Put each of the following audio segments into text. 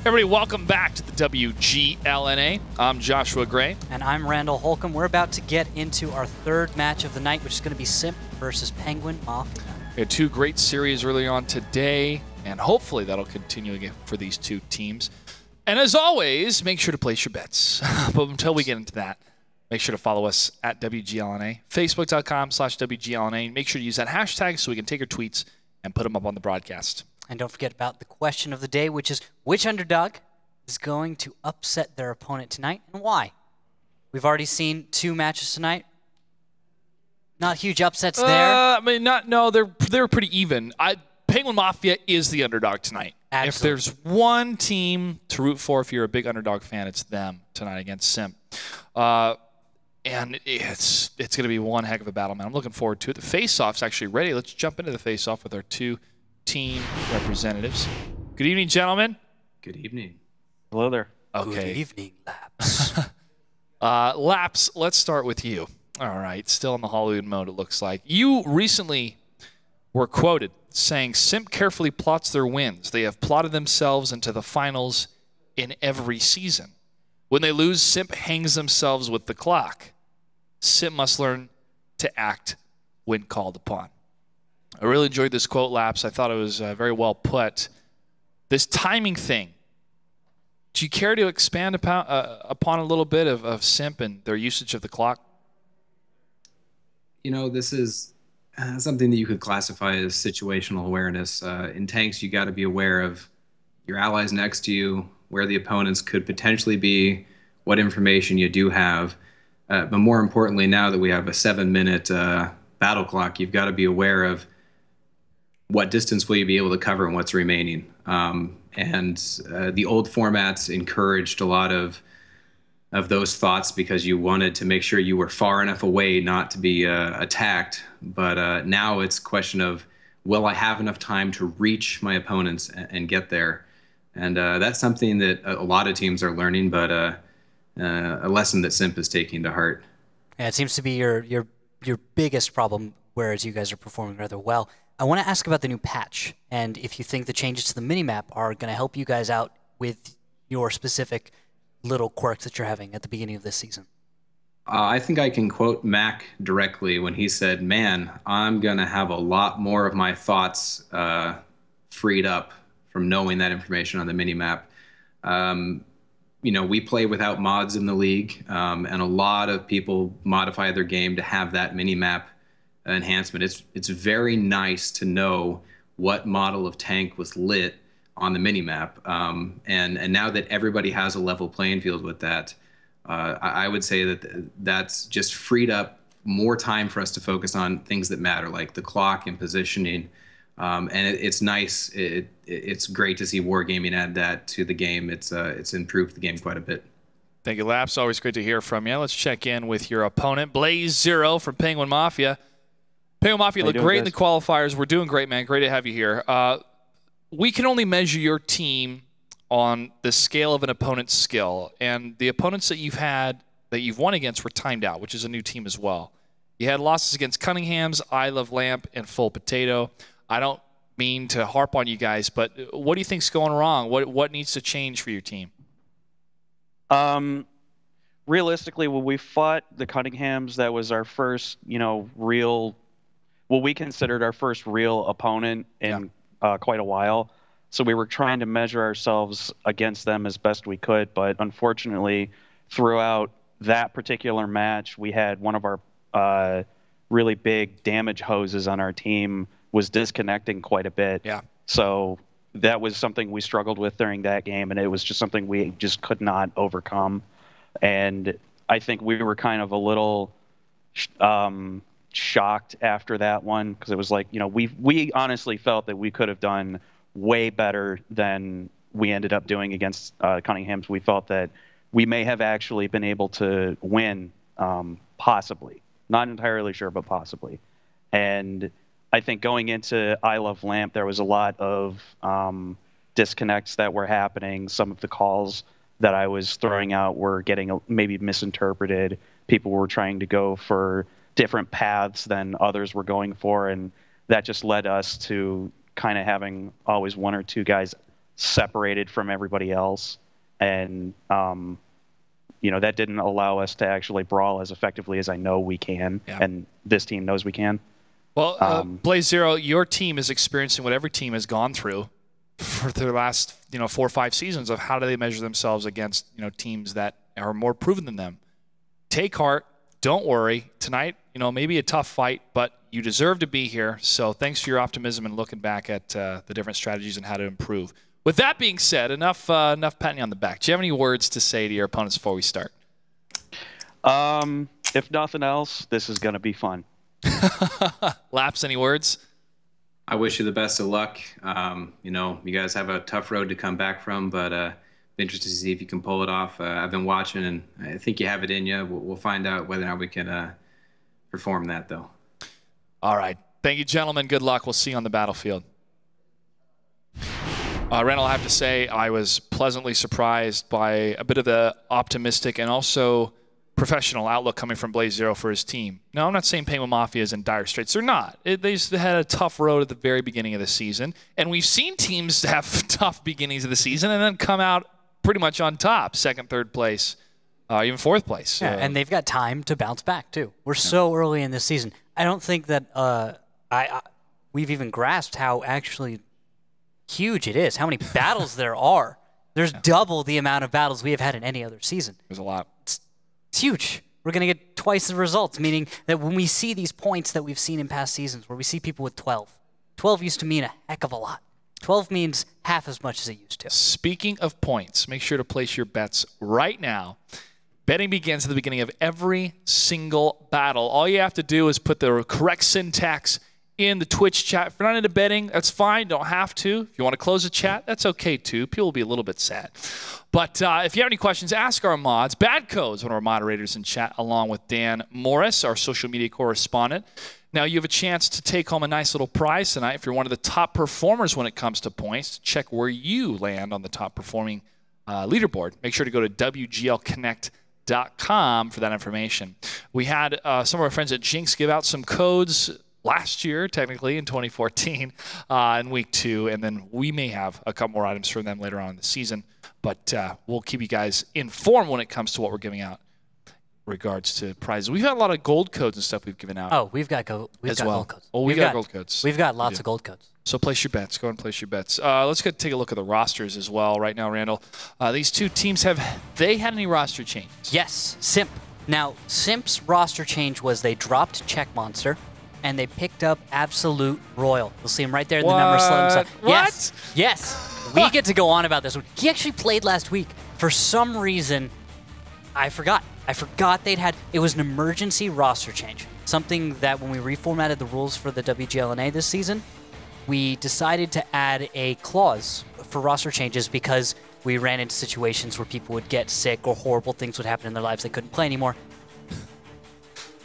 Everybody, welcome back to the WGLNA. I'm Joshua Gray. And I'm Randall Holcomb. We're about to get into our third match of the night, which is going to be Simp versus Penguin Mafia. We had two great series early on today, and hopefully that'll continue again for these two teams. And as always, make sure to place your bets. But until we get into that, make sure to follow us at WGLNA, Facebook.com/WGLNA. Make sure to use that hashtag so we can take your tweets and put them up on the broadcast. And don't forget about the question of the day, which is which underdog is going to upset their opponent tonight and why? We've already seen two matches tonight. Not huge upsets there. I mean, they're pretty even. Penguin Mafia is the underdog tonight. Absolutely. If there's one team to root for, if you're a big underdog fan, it's them tonight against Simp. And it's going to be one heck of a battle, man. I'm looking forward to it. The face-off's actually ready. Let's jump into the face-off with our two team representatives. Good evening, gentlemen. Good evening. Hello there. Okay. Good evening, Laps. Laps, let's start with you. All right, still in the Hollywood mode, it looks like. You recently were quoted saying, Simp carefully plots their wins. They have plotted themselves into the finals in every season. When they lose, Simp hangs themselves with the clock. Simp must learn to act when called upon. I really enjoyed this quote, Laps. I thought it was very well put. This timing thing, do you care to expand upon a little bit of Simp and their usage of the clock? You know, this is something that you could classify as situational awareness. In tanks, you got to be aware of your allies next to you, where the opponents could potentially be, what information you do have. But more importantly, now that we have a 7-minute battle clock, you've got to be aware of what distance will you be able to cover and what's remaining. And the old formats encouraged a lot of those thoughts because you wanted to make sure you were far enough away not to be attacked. But now it's a question of, will I have enough time to reach my opponents and get there? And that's something that a lot of teams are learning, but a lesson that Simp is taking to heart. Yeah, it seems to be your biggest problem, whereas you guys are performing rather well. I want to ask about the new patch, and if you think the changes to the minimap are going to help you guys out with your specific little quirks that you're having at the beginning of this season. I think I can quote Mac directly when he said, man, I'm going to have a lot more of my thoughts freed up from knowing that information on the minimap. You know, we play without mods in the league, and a lot of people modify their game to have that minimap enhancement. It's very nice to know what model of tank was lit on the minimap, and now that everybody has a level playing field with that, I would say that that's just freed up more time for us to focus on things that matter, like the clock and positioning. And it's nice. It's great to see Wargaming add that to the game. It's improved the game quite a bit. Thank you, Laps. Always great to hear from you. Let's check in with your opponent, Blaze Zero from Penguin Mafia. Penguin Mafia looked great in the qualifiers. We're doing great, man. Great to have you here. We can only measure your team on the scale of an opponent's skill, and the opponents that you've had, that you've won against, were timed out, which is a new team as well. You had losses against Cunningham's, I Love Lamp, and Full Potato. I don't mean to harp on you guys, but what do you think's going wrong? What needs to change for your team? Realistically, when we fought the Cunninghams, that was our first, real, what we considered our first real opponent in quite a while. So we were trying to measure ourselves against them as best we could, but unfortunately, throughout that particular match, we had one of our really big damage hoses on our team was disconnecting quite a bit. Yeah. So that was something we struggled with during that game, and it was just something we just could not overcome. And I think we were kind of a little shocked after that one, because it was like, we honestly felt that we could have done way better than we ended up doing against Cunningham's. We felt that we may have actually been able to win, possibly. Not entirely sure, but possibly. And I think going into I Love Lamp, there was a lot of disconnects that were happening. Some of the calls that I was throwing out were getting maybe misinterpreted. People were trying to go for different paths than others were going for, and that just led us to kind of having always one or two guys separated from everybody else, and that didn't allow us to actually brawl as effectively as I know we can, and this team knows we can. Well, Blaze Zero, your team is experiencing what every team has gone through for their last 4 or 5 seasons of how do they measure themselves against teams that are more proven than them. Take heart. Don't worry. Tonight, maybe a tough fight, but you deserve to be here. So thanks for your optimism and looking back at the different strategies and how to improve. With that being said, enough patting you on the back. Do you have any words to say to your opponents before we start? If nothing else, this is going to be fun. Laps, any words? I wish you the best of luck. You guys have a tough road to come back from, but interested to see if you can pull it off. I've been watching, and I think you have it in you. We'll find out whether or not we can perform that, though. All right. Thank you, gentlemen. Good luck. We'll see you on the battlefield. Randall, I have to say I was pleasantly surprised by a bit of the optimistic and also professional outlook coming from Blaze Zero for his team. Now, I'm not saying Penguin Mafia is in dire straits. They're not. They had a tough road at the very beginning of the season, and we've seen teams have tough beginnings of the season and then come out pretty much on top, 2nd, 3rd place, even 4th place. Yeah, and they've got time to bounce back, too. We're so early in this season. I don't think that we've even grasped how actually huge it is, how many battles there are. There's double the amount of battles we have had in any other season. There's a lot. It's huge. We're going to get twice the results, meaning that when we see these points that we've seen in past seasons, where we see people with 12 used to mean a heck of a lot. 12 means half as much as it used to. Speaking of points, make sure to place your bets right now. Betting begins at the beginning of every single battle. All you have to do is put the correct syntax in the Twitch chat. If you're not into betting, that's fine. Don't have to. If you want to close the chat, that's okay too. People will be a little bit sad. But if you have any questions, ask our mods. Bad Co's, one of our moderators in chat, along with Dan Morris, our social media correspondent. Now, you have a chance to take home a nice little prize tonight. If you're one of the top performers when it comes to points, check where you land on the top performing leaderboard. Make sure to go to WGLConnect.com for that information. We had some of our friends at Jinx give out some codes last year, technically, in 2014, in week 2, and then we may have a couple more items from them later on in the season, but we'll keep you guys informed when it comes to what we're giving out in regards to prizes. We've had a lot of gold codes and stuff we've given out. Oh, we've got gold codes. Oh, we've got gold codes. We've got lots of gold codes. So place your bets. Go ahead and place your bets. Let's go take a look at the rosters as well right now, Randall. These two teams, have they had any roster changes? Yes, Simp. Now, Simp's roster change was they dropped Check Monster, and they picked up Absolute Royal. You'll see him right there in the number slot. What? Yes. We get to go on about this one. He actually played last week. For some reason, I forgot. They'd had, it was an emergency roster change. Something that when we reformatted the rules for the WGLNA this season, we decided to add a clause for roster changes because we ran into situations where people would get sick or horrible things would happen in their lives. They couldn't play anymore.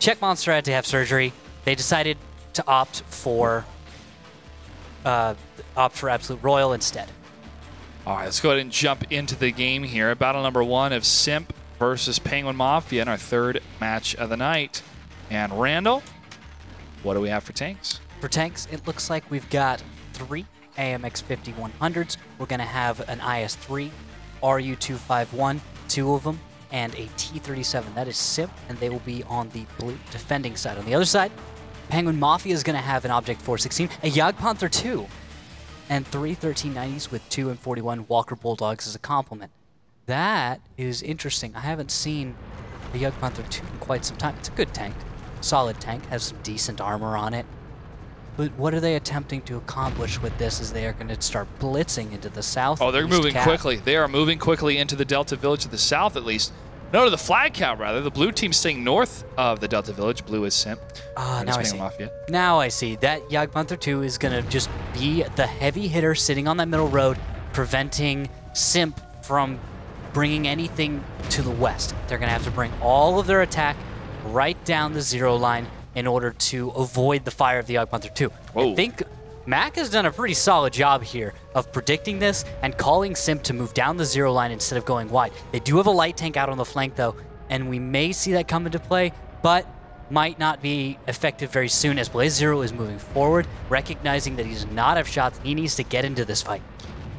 Check Monster had to have surgery. They decided to opt for Absolute Royal instead. All right, let's go ahead and jump into the game here. Battle number 1 of Simp versus Penguin Mafia in our 3rd match of the night. And Randall, what do we have for tanks? For tanks, it looks like we've got 3 AMX 5100s. We're going to have an IS-3, RU-251, 2 of them, and a T-37. That is Simp, and they will be on the blue defending side. On the other side, Penguin Mafia is going to have an Object 416, a Jagdpanther 2, and 3 1390s with 2 and 41 Walker Bulldogs as a complement. That is interesting. I haven't seen a Jagdpanther 2 in quite some time. It's a good tank, solid tank, has some decent armor on it. But what are they attempting to accomplish with this as they are going to start blitzing into the south? Oh, they're moving quickly. They are moving quickly into the Delta Village to the south, at least. No, to the flag count, rather. The blue team's staying north of the Delta Village. Blue is Simp. Now I see. Mafia. Now I see. That Jagdpanther 2 is going to just be the heavy hitter sitting on that middle road, preventing Simp from bringing anything to the west. They're going to have to bring all of their attack right down the 0 line in order to avoid the fire of the Jagdpanther 2. Whoa. I think Mac has done a pretty solid job here of predicting this and calling Simp to move down the 0 line instead of going wide. They do have a light tank out on the flank, though, and we may see that come into play, but might not be effective very soon as Blaze Zero is moving forward, recognizing that he does not have shots. He needs to get into this fight.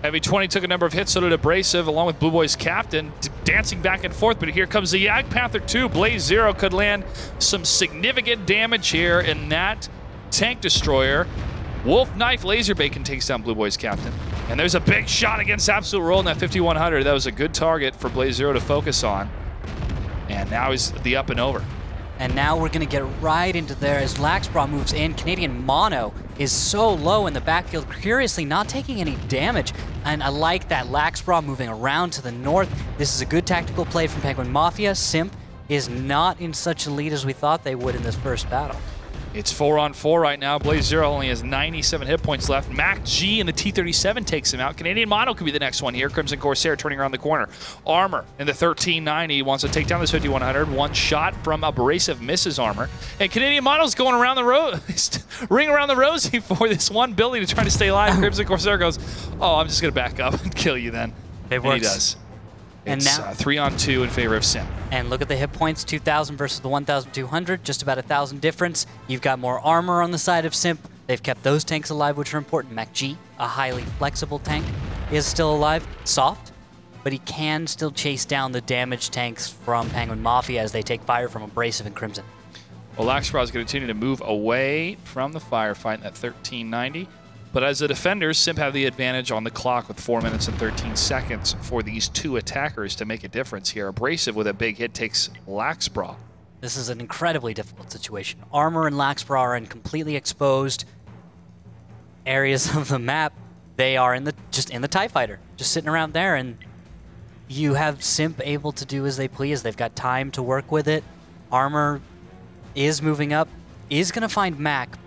Heavy 20 took a number of hits, so did Abrasive, along with Blue Boy's captain, dancing back and forth. But here comes the Yag Panther 2. Blaze Zero could land some significant damage here in that tank destroyer. Wolf Knife Laser Bacon takes down Blue Boy's captain. And there's a big shot against Absolute Roll in that 5100. That was a good target for Blaze Zero to focus on. And now he's the up and over. And now we're going to get right into there as Laxbra moves in. Canadian Mono is so low in the backfield, curiously not taking any damage. And I like that Laxbra moving around to the north. This is a good tactical play from Penguin Mafia. Simp is not in such a lead as we thought they would in this first battle. It's 4-on-4 right now. Blaze Zero only has 97 hit points left. Mac G in the T-37 takes him out. Canadian Mono could be the next one here. Crimson Corsair turning around the corner. Armor in the 1390 wants to take down this 5100. One shot from Abrasive misses Armor. And Canadian Mono's going around the road, ring around the rosy for this one building to try to stay alive. Crimson Corsair goes, oh, I'm just going to back up and kill you then. It works. And he does. And it's now 3-on-2 in favor of Simp. And look at the hit points, 2,000 versus the 1,200, just about 1,000 difference. You've got more armor on the side of Simp. They've kept those tanks alive, which are important. Mac G, a highly flexible tank, is still alive, soft, but he can still chase down the damaged tanks from Penguin Mafia as they take fire from Abrasive and Crimson. Well, Laxbra is going to continue to move away from the firefight in that 1390. But as the defenders, Simp have the advantage on the clock with 4 minutes and 13 seconds for these two attackers to make a difference here. Abrasive with a big hit takes Laxbra. This is an incredibly difficult situation. Armor and Laxbra are in completely exposed areas of the map. They are just in the TIE Fighter, just sitting around there, and you have Simp able to do as they please. They've got time to work with it. Armor is moving up, is going to find Mac.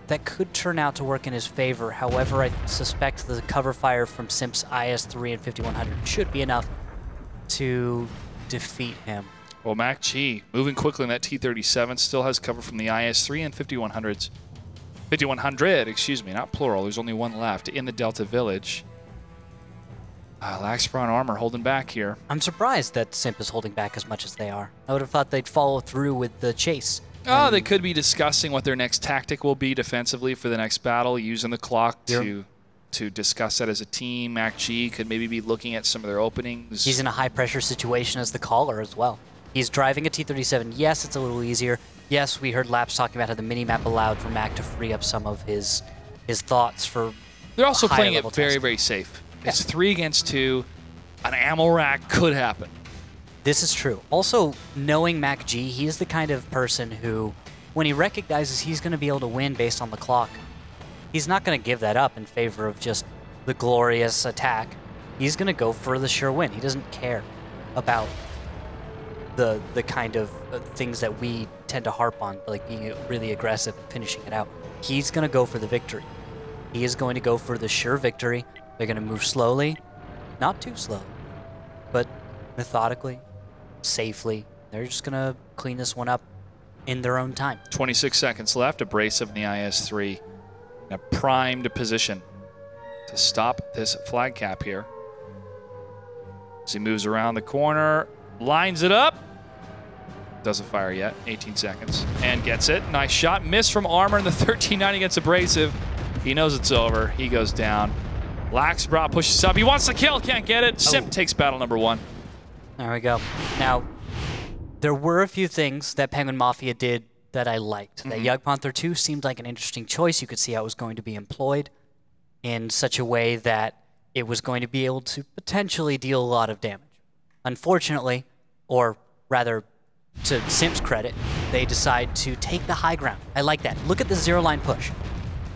That could turn out to work in his favor. However, I suspect the cover fire from Simp's IS-3 and 5100 should be enough to defeat him. Well, Mac G moving quickly in that T-37 still has cover from the IS-3 and 5100s. 5100, excuse me, not plural. There's only one left in the Delta Village. Laxbra and Armor holding back here. I'm surprised that Simp is holding back as much as they are. I would have thought they'd follow through with the chase. Oh, they could be discussing what their next tactic will be defensively for the next battle, using the clock to discuss that as a team. Mac G could maybe be looking at some of their openings. He's in a high-pressure situation as the caller as well. He's driving a T-37. Yes, it's a little easier. Yes, we heard Laps talking about how the mini-map allowed for Mac to free up some of his thoughts for They're also playing it very, tasks. very safe. Yeah. It's 3 against 2. An ammo rack could happen. This is true. Also, knowing Mac G, he's the kind of person who, when he recognizes he's going to be able to win based on the clock, he's not going to give that up in favor of just the glorious attack. He's going to go for the sure win. He doesn't care about the kind of things that we tend to harp on, like being really aggressive and finishing it out. He's going to go for the victory. He is going to go for the sure victory. They're going to move slowly, not too slow, but methodically, safely. They're just going to clean this one up in their own time. 26 seconds left. Abrasive in the IS-3 in a primed position to stop this flag cap here. As he moves around the corner, lines it up. Doesn't fire yet. 18 seconds. And gets it. Nice shot. Miss from Armor in the 1390 against Abrasive. He knows it's over. He goes down. Laxbra pushes up. He wants to kill. Can't get it. Simp takes battle number 1. There we go. Now, there were a few things that Penguin Mafia did that I liked. That Yag Panther 2 seemed like an interesting choice. You could see how it was going to be employed in such a way that it was going to be able to potentially deal a lot of damage. Unfortunately, or rather to Simp's credit, they decide to take the high ground. I like that. Look at the zero-line push.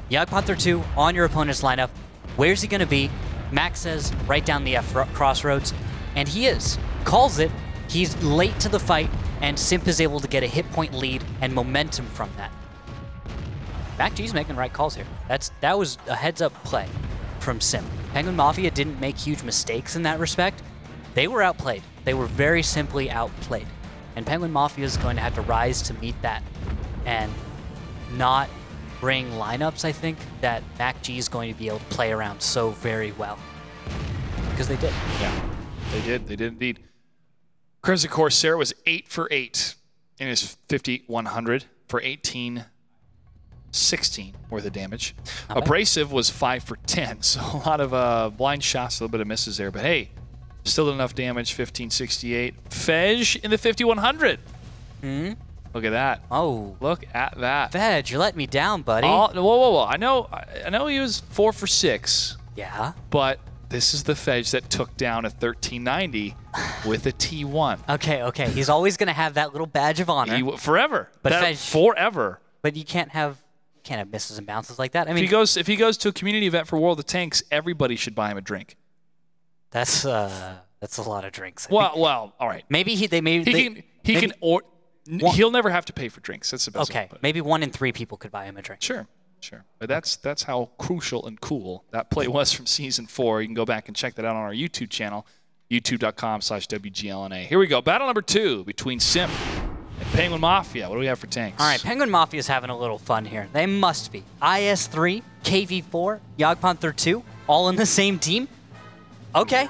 Yag Panther 2 on your opponent's lineup. Where's he going to be? Max says right down the F crossroads, and he is. Calls it. He's late to the fight, and Simp is able to get a hit point lead and momentum from that. Mac G's making right calls here. That was a heads-up play from Simp. Penguin Mafia didn't make huge mistakes in that respect. They were outplayed. They were very simply outplayed. And Penguin Mafia is going to have to rise to meet that and not bring lineups, I think, that Mac G is going to be able to play around so very well. Because they did. Yeah, they did. They did indeed. Crimson Corsair was 8 for 8 in his 5100 for 18 16 worth of damage. Not bad. Abrasive was 5 for 10, so a lot of blind shots, a little bit of misses there. But hey, still enough damage, 1568. Fej in the 5100. Look at that. Oh. Look at that. Veg, you're letting me down, buddy. Whoa. I know he was 4 for 6. Yeah. But this is the Fej that took down a 1390 with a T1. Okay. He's always going to have that little badge of honor. Forever. But forever. But you can't have misses and bounces like that. I mean, if he goes to a community event for World of Tanks, everybody should buy him a drink. that's a lot of drinks. Well, all right. Maybe he'll never have to pay for drinks. That's the best way to put it. Maybe 1 in 3 people could buy him a drink. Sure. But that's how crucial and cool that play was from Season 4. You can go back and check that out on our YouTube channel, youtube.com/WGLNA. Here we go. Battle number 2 between Simp and Penguin Mafia. What do we have for tanks? All right, Penguin Mafia is having a little fun here. They must be. IS-3, KV-4, Jagdpanther 2, all in the same team? Okay.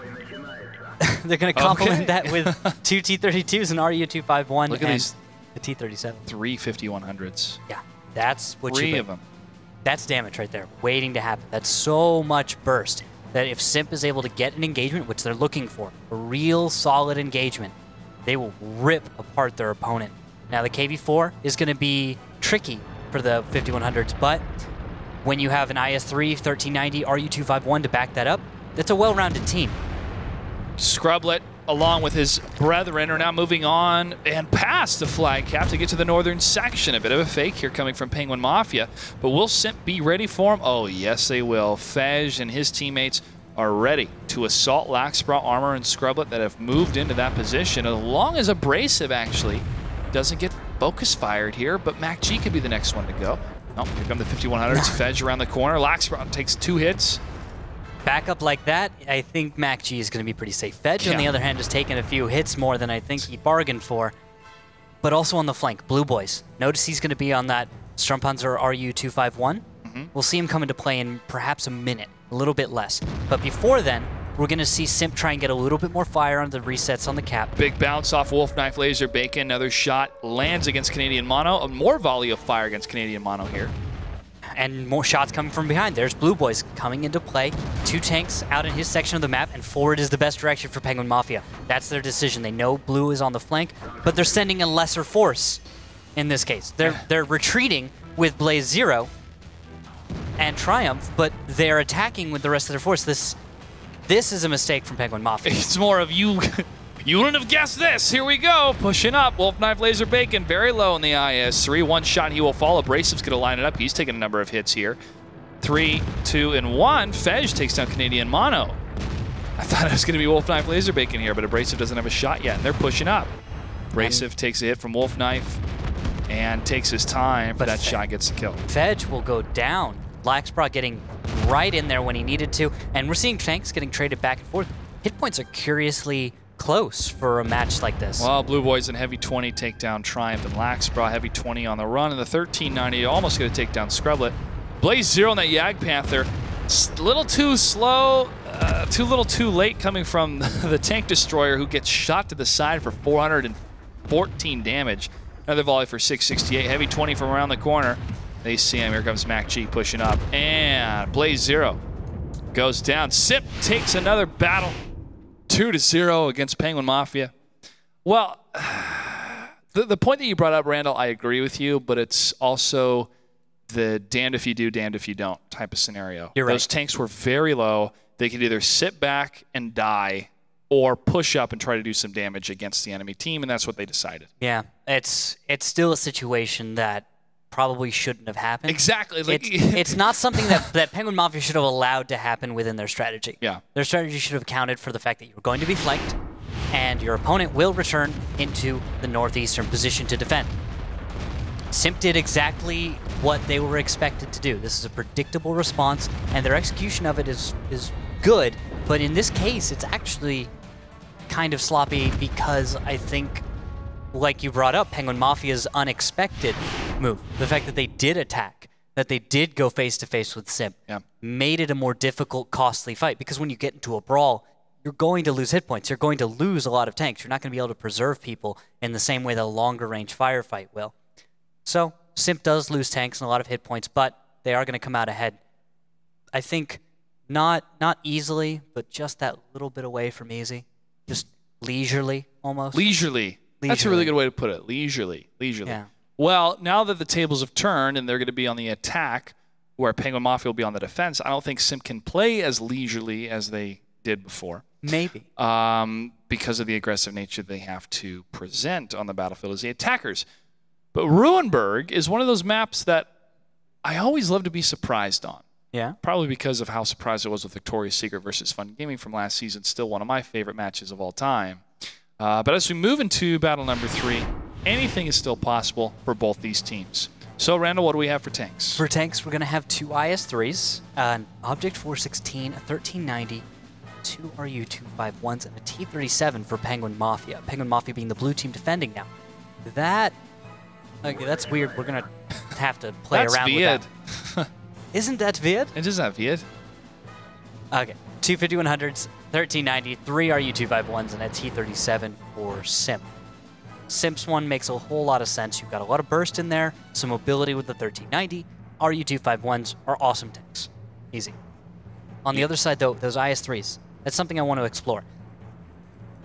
They're going to complement that with 2 T-32s, an RU-251, Look at these the T-37. 3 5100s. Yeah, that's what you 3 get. of them. That's damage right there, waiting to happen. That's so much burst that if Simp is able to get an engagement, which they're looking for, a real solid engagement, they will rip apart their opponent. Now, the KV-4 is going to be tricky for the 5100s, but when you have an IS-3, 1390, RU-251 to back that up, that's a well-rounded team. Scrublet, along with his brethren, are now moving on and past the flag cap to get to the northern section. A bit of a fake here coming from Penguin Mafia, but will Simp be ready for him? Oh, yes, they will. Fej and his teammates are ready to assault Laxbra, Armor, and Scrublet that have moved into that position, as long as Abrasive actually doesn't get focus fired here, but Mac G could be the next one to go. Oh, here come the 5100s. Fej around the corner. Laxbra takes 2 hits. Back up like that, I think Mac G is going to be pretty safe. Fej, on the other hand, has taken a few hits more than I think he bargained for. But also on the flank, Blue Boys. Notice he's going to be on that Strumpanzer RU-251. We'll see him come into play in perhaps a minute, a little bit less. But before then, we're going to see Simp try and get a little bit more fire on the resets on the cap. Big bounce off Wolf Knife Laser Bacon. Another shot lands against Canadian Mono. A more volley of fire against Canadian Mono here. And more shots coming from behind. There's Blue Boys coming into play. 2 tanks out in his section of the map, and forward is the best direction for Penguin Mafia. That's their decision. They know Blue is on the flank, but they're sending a lesser force in this case. They're retreating with Blaze 0 and Triumph, but they're attacking with the rest of their force. This is a mistake from Penguin Mafia. It's more of you. You wouldn't have guessed this. Here we go. Pushing up. Wolf Knife Laser Bacon very low in the IS-3. 1 shot he will fall. Abrasive's going to line it up. He's taking a number of hits here. 3, 2, and 1. Fej takes down Canadian Mono. I thought it was going to be Wolf Knife Laser Bacon here, but Abrasive doesn't have a shot yet, and they're pushing up. Abrasive takes a hit from Wolf Knife and takes his time, but that shot gets the kill. Fej will go down. Laxbra getting right in there when he needed to, and we're seeing tanks getting traded back and forth. Hit points are curiously close for a match like this. Well, Blue Boys and Heavy 20 take down Triumph and Laxbra. Heavy 20 on the run, and the 1390 almost going to take down Scrublet. Blaze 0 on that Jagdpanther. A little too slow, too late coming from the Tank Destroyer, who gets shot to the side for 414 damage. Another volley for 668. Heavy 20 from around the corner. They see him. Here comes Mac G pushing up. And Blaze 0 goes down. Simp takes another battle. 2-0 against Penguin Mafia. Well, the point that you brought up, Randall, I agree with you, but it's also the damned if you do, damned if you don't type of scenario. You're right. Those tanks were very low. They could either sit back and die or push up and try to do some damage against the enemy team, and that's what they decided. Yeah, it's still a situation that probably shouldn't have happened. Exactly. It's not something that Penguin Mafia should have allowed to happen within their strategy. Yeah. Their strategy should have accounted for the fact that you're going to be flanked, and your opponent will return into the northeastern position to defend. Simp did exactly what they were expected to do. This is a predictable response, and their execution of it is good, but in this case, it's actually kind of sloppy because I think, like you brought up, Penguin Mafia's unexpected move, the fact that they did attack, that they did go face-to-face with Simp, made it a more difficult, costly fight, because when you get into a brawl, you're going to lose hit points. You're going to lose a lot of tanks. You're not going to be able to preserve people in the same way that a longer-range firefight will. So Simp does lose tanks and a lot of hit points, but they are going to come out ahead. I think not easily, but just that little bit away from easy. Just leisurely, almost. Leisurely. That's a really good way to put it. Leisurely. Yeah. Well, now that the tables have turned and they're going to be on the attack, where Penguin Mafia will be on the defense, I don't think Simp can play as leisurely as they did before. Maybe. Because of the aggressive nature they have to present on the battlefield as the attackers. But Ruinberg is one of those maps that I always love to be surprised on. Yeah. Probably because of how surprised I was with Victoria's Secret versus Fun Gaming from last season. Still one of my favorite matches of all time. But as we move into battle number 3, anything is still possible for both these teams. So, Randall, what do we have for tanks? For tanks, we're going to have 2 IS-3s, an Object 416, a 1390, 2 RU-251s, and a T-37 for Penguin Mafia. Penguin Mafia being the blue team defending now. That's weird. We're going to have to play around with that. Isn't that weird? It is that weird. Okay. 2 5100s, 1390, 3 RU-251s, and a T-37 for Simp. Simp's one makes a whole lot of sense. You've got a lot of burst in there, some mobility with the 1390. RU-251s are awesome tanks. Easy. On the other side, though, those IS-3s, that's something I want to explore.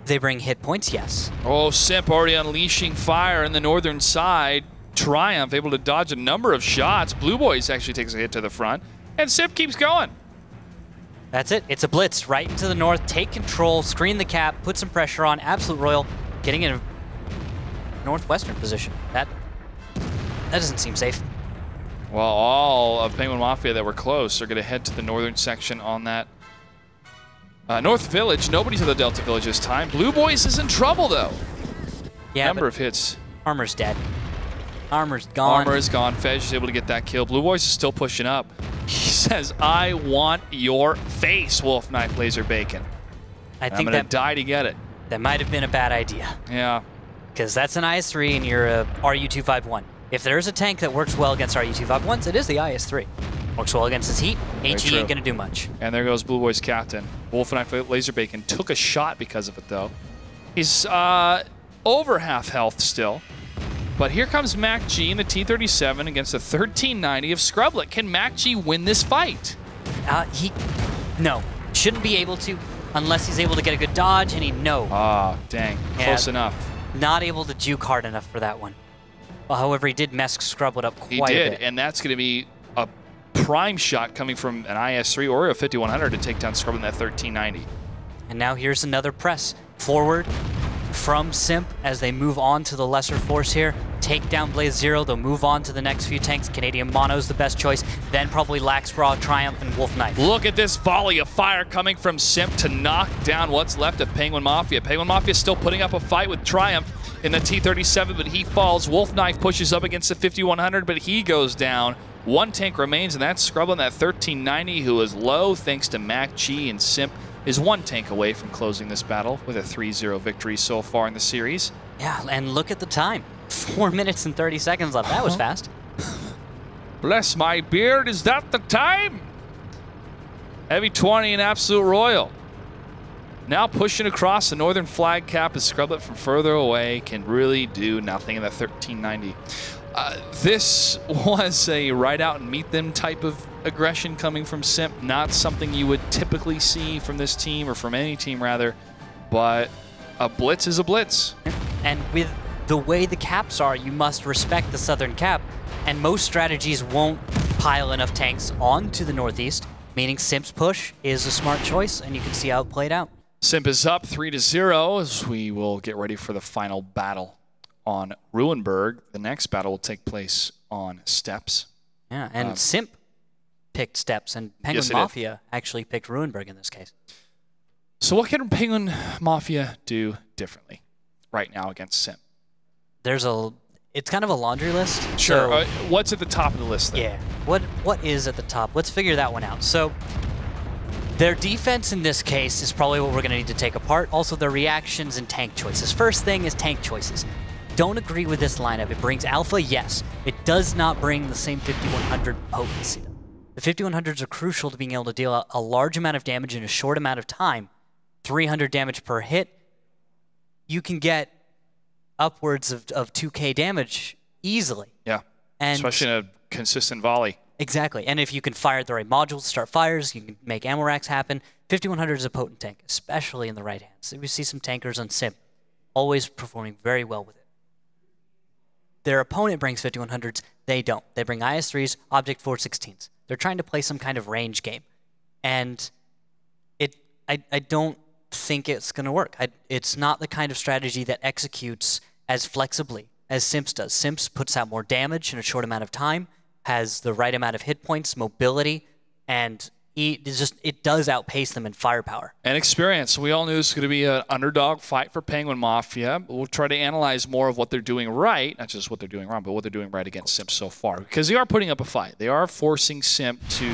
They bring hit points, yes. Oh, Simp already unleashing fire in the northern side. Triumph able to dodge a number of shots. Blue Boys actually takes a hit to the front, and Simp keeps going. That's it. It's a blitz right into the north. Take control, screen the cap, put some pressure on. Absolute Royal getting in a northwestern position. That doesn't seem safe. Well, all of Penguin Mafia that were close are going to head to the northern section on that North Village. Nobody's at the Delta Village this time. Blue Boys is in trouble, though. Yeah, number of hits. Armor's dead. Armor's gone. Armor is gone. Fej is able to get that kill. Blue Boys is still pushing up. He says, I want your face, Wolf Knife Laser Bacon. I think I'm going to die to get it. That might have been a bad idea. Yeah. Because that's an IS-3 and you're a RU-251. If there's a tank that works well against RU-251s, it is the IS-3. Works well against his heat, HE ain't going to do much. And there goes Blue Boy's captain. Wolf Knife Laser Bacon took a shot because of it, though. He's over half health still. But here comes Mac G in the T-37 against the 1390 of Scrublet. Can Mac G win this fight? No. Shouldn't be able to unless he's able to get a good dodge, and no. Ah, dang. Yeah, close enough. Not able to juke hard enough for that one. Well, however, he did mess Scrublet up quite a bit. He did, and that's going to be a prime shot coming from an IS-3 or a 5100 to take down Scrublet in that 1390. And now here's another press forward from Simp as they move on to the lesser force here. Take down Blaze Zero, they'll move on to the next few tanks. Canadian Mono's the best choice, then probably Laxbraw, Triumph, and Wolf Knife. Look at this volley of fire coming from Simp to knock down what's left of Penguin Mafia. Penguin Mafia still putting up a fight with Triumph in the T-37, but he falls. Wolf Knife pushes up against the 5100, but he goes down. One tank remains, and that's Scrublet, that 1390, who is low thanks to Mac G, and Simp is one tank away from closing this battle with a 3-0 victory so far in the series. Yeah, and look at the time. 4 minutes and 30 seconds left. That was fast. Bless my beard, is that the time? Heavy 20 and Absolute Royal. Now pushing across the northern flag cap as Scrublet from further away can really do nothing in the 1390. This was a ride out and meet them type of aggression coming from Simp. Not something you would typically see from this team, or from any team rather, but a blitz is a blitz. And with the way the caps are, you must respect the southern cap, and most strategies won't pile enough tanks onto the northeast, meaning Simp's push is a smart choice, and you can see how it played out. Simp is up 3-0 as we will get ready for the final battle on Ruinberg. The next battle will take place on Steps. Yeah, and Simp picked Steps, and Penguin Mafia actually picked Ruinberg in this case. So what can Penguin Mafia do differently right now against Simp? It's kind of a laundry list. Sure. So, what's at the top of the list then? Yeah. What is at the top? Let's figure that one out. So their defense in this case is probably what we're going to need to take apart. Also, their reactions and tank choices. First thing is tank choices. Don't agree with this lineup. It brings alpha, yes. It does not bring the same 5100 potency. The 5100s are crucial to being able to deal a large amount of damage in a short amount of time. 300 damage per hit. You can get upwards of 2k damage easily. Yeah. And especially in a consistent volley. exactly. And if you can fire the right modules, start fires, you can make ammo racks happen. 5100 is a potent tank, especially in the right hands. So we see some tankers on Simp always performing very well with it. Their opponent brings 5100s. They don't. They bring IS-3s, Object 416s. They're trying to play some kind of range game. And I don't think it's going to work. It's not the kind of strategy that executes as flexibly as Simps does. Simps puts out more damage in a short amount of time, has the right amount of hit points, mobility, and it does outpace them in firepower. And experience. We all knew this was going to be an underdog fight for Penguin Mafia. We'll try to analyze more of what they're doing right, not just what they're doing wrong, but what they're doing right against Simp so far. Because they are putting up a fight. They are forcing Simp to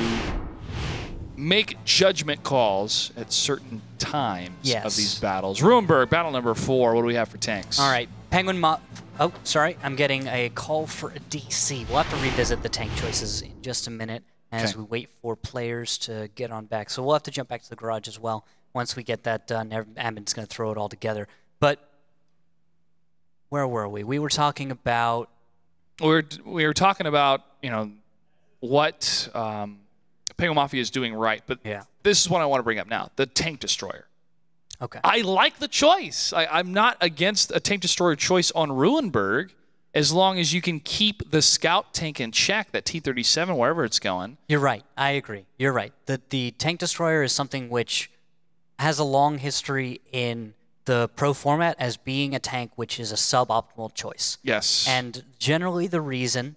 make judgment calls at certain times of these battles. Ruinberg, battle number 4. What do we have for tanks? All right. Oh, sorry. I'm getting a call for a DC. We'll have to revisit the tank choices in just a minute as we wait for players to get on back. So we'll have to jump back to the garage as well once we get that done. Admin's going to throw it all together. But where were we? We were talking about... We were talking about, what Penguin Mafia is doing right. But this is what I want to bring up now. The tank destroyer. Okay. I like the choice. I'm not against a tank destroyer choice on Ruinberg as long as you can keep the scout tank in check, that T-37, wherever it's going. You're right. I agree. You're right. The tank destroyer is something which has a long history in the pro format as being a tank which is a suboptimal choice. Yes. And generally the reasoning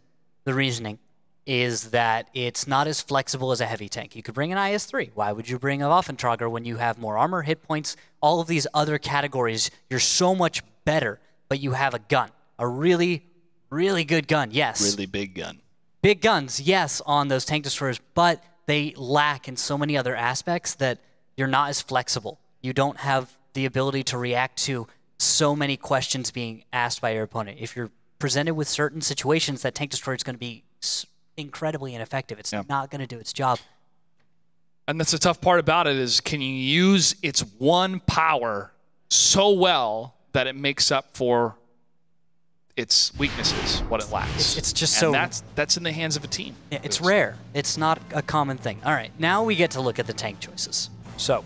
is that it's not as flexible as a heavy tank. You could bring an IS-3. Why would you bring a Waffentrager when you have more armor, hit points, all of these other categories? You're so much better, but you have a gun. A really, really good gun, yes. Really big gun. Big guns, yes, on those tank destroyers, but they lack in so many other aspects that you're not as flexible. You don't have the ability to react to so many questions being asked by your opponent. If you're presented with certain situations, that tank destroyer is going to be incredibly ineffective. It's not going to do its job. And that's the tough part about it is, can you use its one power so well that it makes up for its weaknesses, what it lacks? It's just and so... that's in the hands of a team. Yeah, it's rare. It's not a common thing. All right, now we get to look at the tank choices. So,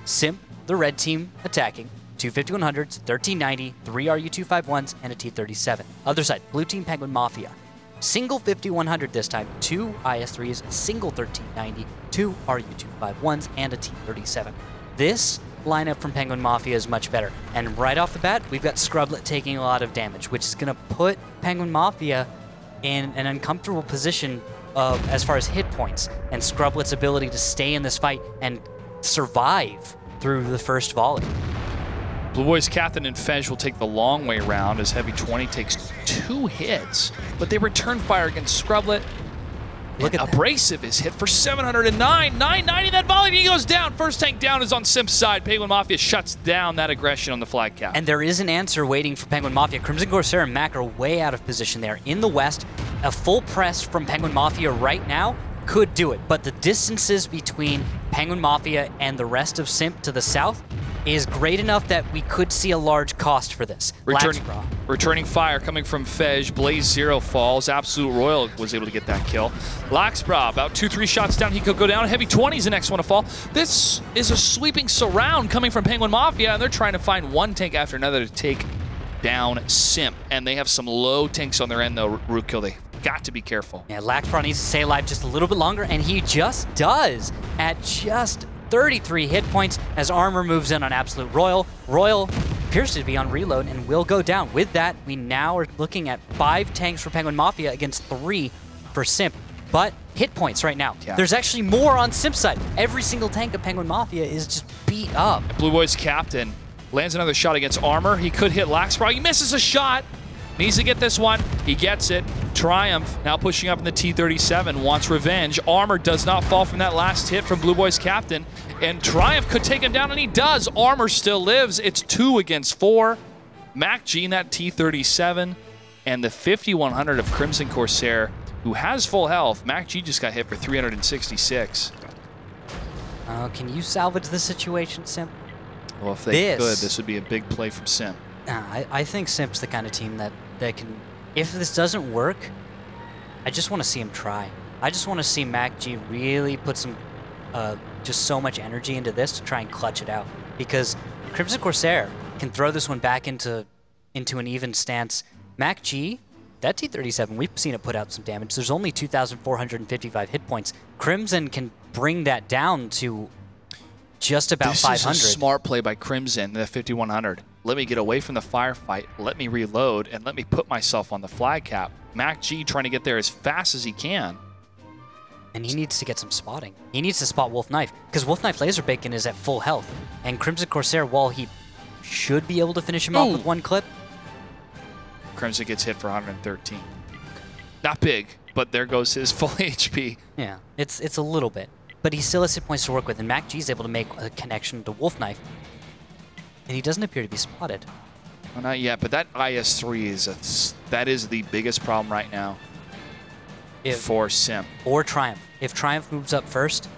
Simp, the red team, attacking. 2 5100s, 1390, 3 RU-251s, and a T-37. Other side, blue team Penguin Mafia. Single 5100 this time, 2 IS-3s, a single 1390, 2 RU-251s, and a T-37. This lineup from Penguin Mafia is much better. And right off the bat, we've got Scrublet taking a lot of damage, which is going to put Penguin Mafia in an uncomfortable position as far as hit points, and Scrublet's ability to stay in this fight and survive through the first volley. Blue Boys Captain and Fej will take the long way around as Heavy 20 takes 2 hits, but they return fire against Scrublet. Look at Abrasive is hit for 709, 990, that volley, he goes down. First tank down is on Simp's side. Penguin Mafia shuts down that aggression on the flag cap. And there is an answer waiting for Penguin Mafia. Crimson Corsair and Mac are way out of position there. In the west, a full press from Penguin Mafia right now could do it, but the distances between Penguin Mafia and the rest of Simp to the south is great enough that we could see a large cost for this. Returning fire coming from Fej. Blaze 0 falls. Absolute Royal was able to get that kill. Laxbra, about 2-3 shots down. He could go down. Heavy 20 is the next one to fall. This is a sweeping surround coming from Penguin Mafia, and they're trying to find one tank after another to take down Simp. And they have some low tanks on their end, though, Rootkill. They got to be careful. Yeah, Laxbra needs to stay alive just a little bit longer, and he just does at just 33 hit points as Armor moves in on Absolute Royal. Royal appears to be on reload and will go down. With that, we now are looking at 5 tanks for Penguin Mafia against 3 for Simp. But hit points right now. Yeah. There's actually more on Simp's side. Every single tank of Penguin Mafia is just beat up. Blue Boys Captain lands another shot against Armor. He could hit Laxbra. He misses a shot. Needs to get this one. He gets it. Triumph now pushing up in the T-37. Wants revenge. Armor does not fall from that last hit from Blue Boys Captain. And Triumph could take him down, and he does. Armor still lives. It's 2 against 4. Mac G in that T-37. And the 5100 of Crimson Corsair, who has full health. Mac G just got hit for 366. Can you salvage the situation, Simp? Well, if they could, this would be a big play from Simp. I think Simp's the kind of team that can, if this doesn't work, I just want to see him try. I just want to see Mac G really put some, just so much energy into this to try and clutch it out. Because Crimson Corsair can throw this one back into an even stance. Mac G, that T-37, we've seen it put out some damage. There's only 2,455 hit points. Crimson can bring that down to just about 500. This is a smart play by Crimson, the 5100. Let me get away from the firefight, let me reload, and let me put myself on the flag cap. Mac G trying to get there as fast as he can. And he needs to get some spotting. He needs to spot Wolf Knife, because Wolf Knife Laser Bacon is at full health. And Crimson Corsair, while he should be able to finish him off with one clip. Crimson gets hit for 113. Not big, but there goes his full HP. Yeah, it's a little bit. But he still has hit points to work with, and Mac G is able to make a connection to Wolf Knife. And he doesn't appear to be spotted. Well, not yet, but that IS-3 that is the biggest problem right now for Simp. Or Triumph. If Triumph moves up first,